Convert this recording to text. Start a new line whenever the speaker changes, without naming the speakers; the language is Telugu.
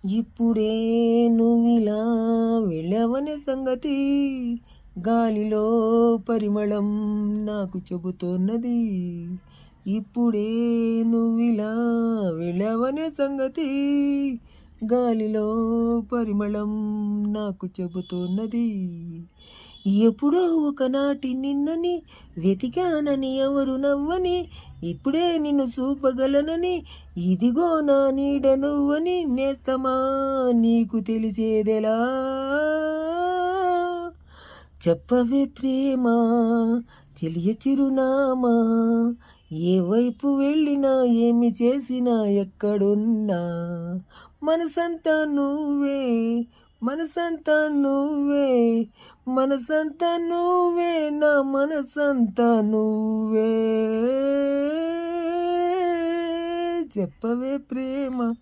ఇప్పుడే నువ్విలా వెళ్ళవనే సంగతి గాలిలో పరిమళం నాకు చెబుతున్నది. ఇప్పుడే నువ్విలా వెళ్ళవనే సంగతి గాలిలో పరిమళం నాకు చెబుతున్నది. ఎప్పుడో ఒకనాటి నిన్నని వెతికానని ఎవరు నవ్వని, ఇప్పుడే నిన్ను చూపగలనని, ఇదిగో నా నీడ నువ్వని నేస్తమా నీకు తెలిసేదెలా. చెప్పవే ప్రేమ తెలియ చిరునామా, ఏ వైపు వెళ్ళినా ఏమి చేసినా ఎక్కడున్నా మనసంతా నువ్వే, మనసంతా నువ్వే, మనసంతా నువ్వే, నా మనసంతా నువ్వే. చెప్పవే ప్రేమ.